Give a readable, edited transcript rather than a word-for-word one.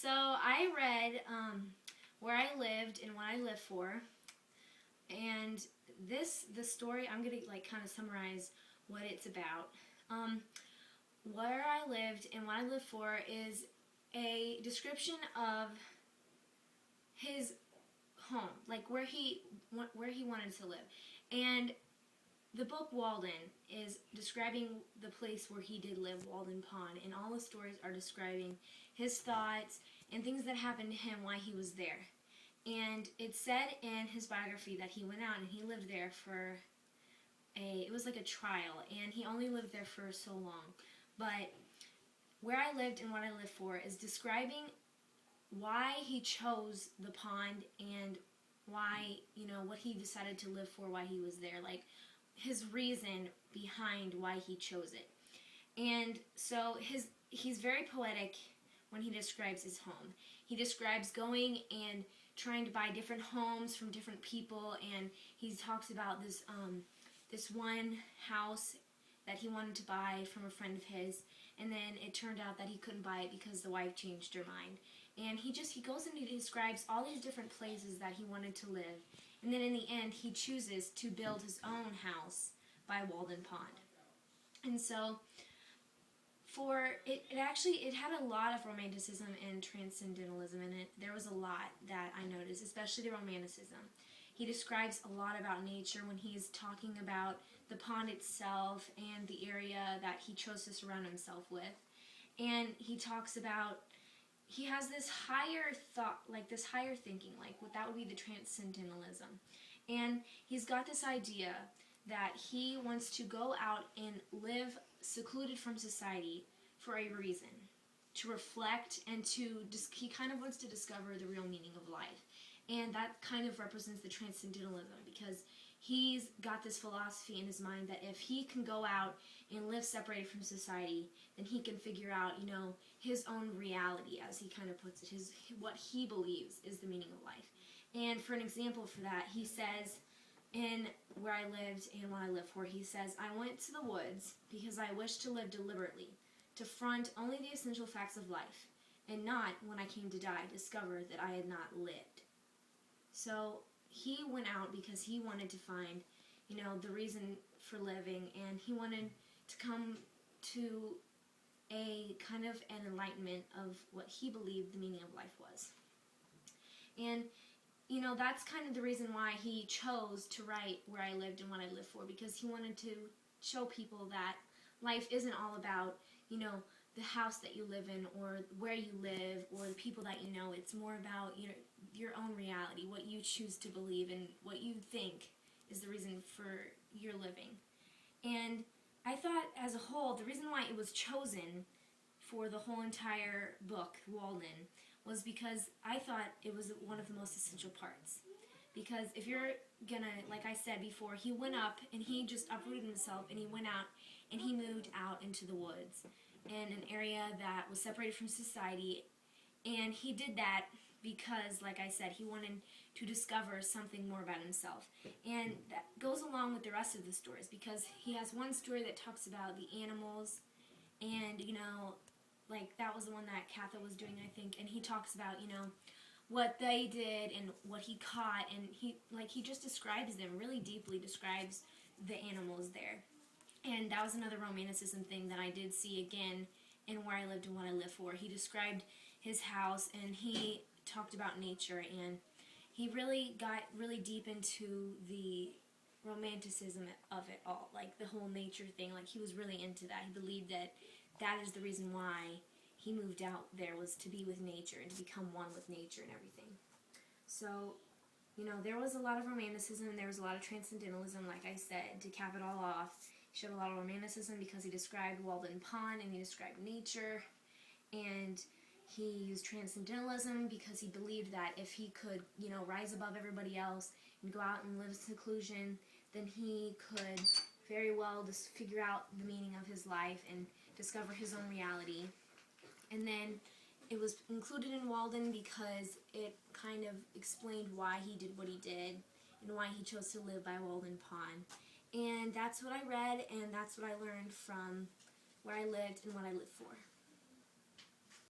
So I read Where I Lived and What I Live For, and the story, I'm gonna like kind of summarize what it's about. Where I Lived and What I Live For is a description of his home, like where he wanted to live, and the book Walden is describing the place where he did live, Walden Pond, and all the stories are describing his thoughts and things that happened to him while he was there. And it said in his biography that he went out and he lived there for it was like a trial, and he only lived there for so long. But Where I Lived and What I Live For is describing why he chose the pond and why, what he decided to live for, why he was there, like his reason behind why he chose it. And so he's very poetic when he describes his home. He describes going and trying to buy different homes from different people, and he talks about this one house that he wanted to buy from a friend of his, and then it turned out that he couldn't buy it because the wife changed her mind. And he goes and he describes all these different places that he wanted to live, and then in the end he chooses to build his own house by Walden Pond. And so it had a lot of romanticism and transcendentalism in it. There was a lot that I noticed, especially the romanticism. He describes a lot about nature when he's talking about the pond itself and the area that he chose to surround himself with. And he talks about, he has this higher thought, like this higher thinking, like what that would be the transcendentalism. And he's got this idea that he wants to go out and live secluded from society for a reason, to reflect and he kind of wants to discover the real meaning of life. And that kind of represents the transcendentalism, because he's got this philosophy in his mind that if he can go out and live separated from society, then he can figure out, his own reality, as he kind of puts it, what he believes is the meaning of life. And for an example for that, he says in Where I Lived and What I Live For, he says, "I went to the woods because I wished to live deliberately, to front only the essential facts of life, and not, when I came to die, discover that I had not lived." So he went out because he wanted to find, the reason for living, and he wanted to come to a kind of an enlightenment of what he believed the meaning of life was. And, that's kind of the reason why he chose to write Where I Lived and What I Live For, because he wanted to show people that life isn't all about, the house that you live in or where you live or the people that you know. It's more about your own reality, what you choose to believe and what you think is the reason for your living. And I thought as a whole, the reason why it was chosen for the whole entire book, Walden, was because I thought it was one of the most essential parts. Because if you're gonna, like I said before, he went up and he just uprooted himself and he went out and he moved out into the woods in an area that was separated from society. And he did that because, like I said, he wanted to discover something more about himself. And that goes along with the rest of the stories, because he has one story that talks about the animals, and, like that was the one that Katha was doing, I think, and he talks about, what they did and what he caught, and he just describes them, really deeply describes the animals there. And that was another romanticism thing that I did see again in Where I Lived and What I Live For. He described his house and he talked about nature, and he really got really deep into the romanticism of it all, like the whole nature thing. Like he was really into that. He believed that that is the reason why he moved out there, was to be with nature and to become one with nature and everything. So, there was a lot of romanticism and there was a lot of transcendentalism, like I said, to cap it all off. He showed a lot of romanticism because he described Walden Pond and he described nature, and he used transcendentalism because he believed that if he could, rise above everybody else and go out and live in seclusion, then he could very well just figure out the meaning of his life and discover his own reality. And then it was included in Walden because it kind of explained why he did what he did and why he chose to live by Walden Pond. And that's what I read, and that's what I learned from Where I Lived and What I Live For.